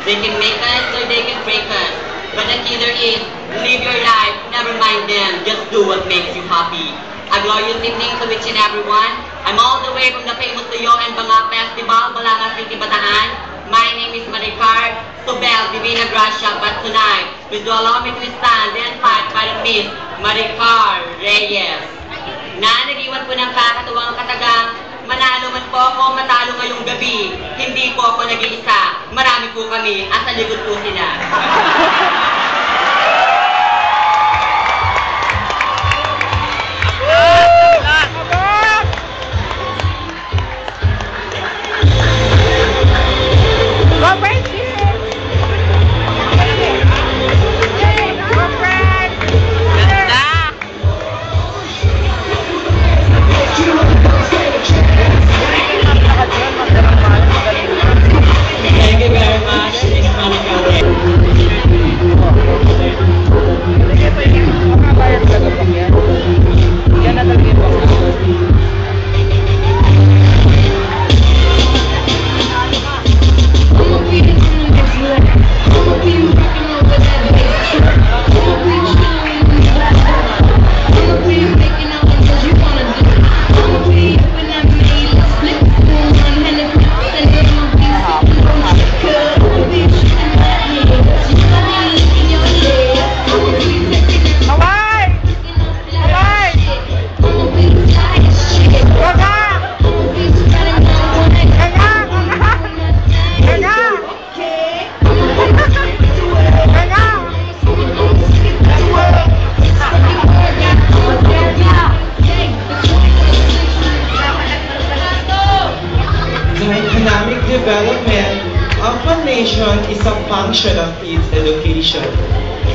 They can make us or they can break us. But the key there is, live your life, never mind them, just do what makes you happy. A glorious evening to each and everyone. I'm all the way from the famous Tuyo and Banga Festival, Balangas City, Bataan. My name is Maricar Sobel Divina Gracia, but tonight, please do allow me to stand and fight by the Miss Maricar Reyes. Na nag-iwan po ng kakatuwang katagang, manalo man po ako, matalo ngayong gabi. Hindi po ako nag-iisa. Marami po kami at sa likod po sila. Economic development of a nation is a function of its education.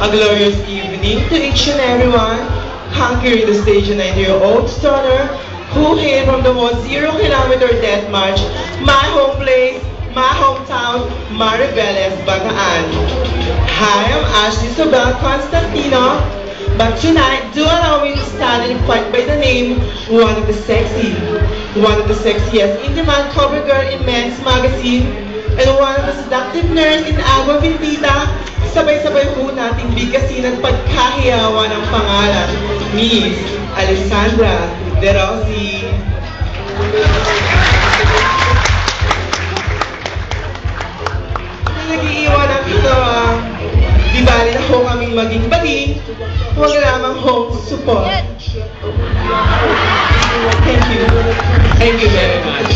A glorious evening to each and everyone, conquering the stage 90-year-old stoner who hailed from the most 0-kilometer death march, my home place, my hometown, Maribeles, Bataan. Hi, I'm Ashley Sobel Constantino, but tonight, do allow me to stand and fight by the name, one of the sexiest in-demand cover girl in Men's Magazine, and one of the seductive nurse in Agua Vintita. Sabay-sabay po nating bigkasin at pagkahiyawan ng pangalan, Miss Alessandra De Rossi. Nag-iiwan ang ito, di bali na ho kaming maging bali, huwag lamang home support. Thank you. Thank you very much.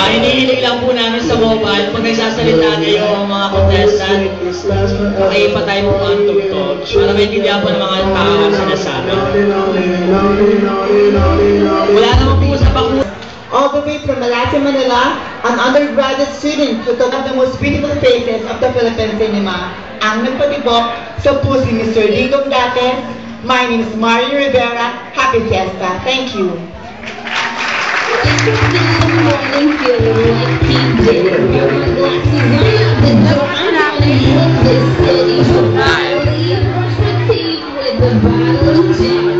Hinihiling lang po namin sa mobile pag nagsasalita kayo ang mga contestant, pakipatay po ang tugtog para maintindihan po ng mga tao ang sinasabi. Wala naman po sa bakuna. All the way from Malate, Manila, an undergraduate student who took up the most beautiful faces of the Philippine cinema. Ang nagpatibok sa puso ni Mr. Lingong Date. My name is Mario Rivera. Happy Fiesta. Thank you. The bottle of gin.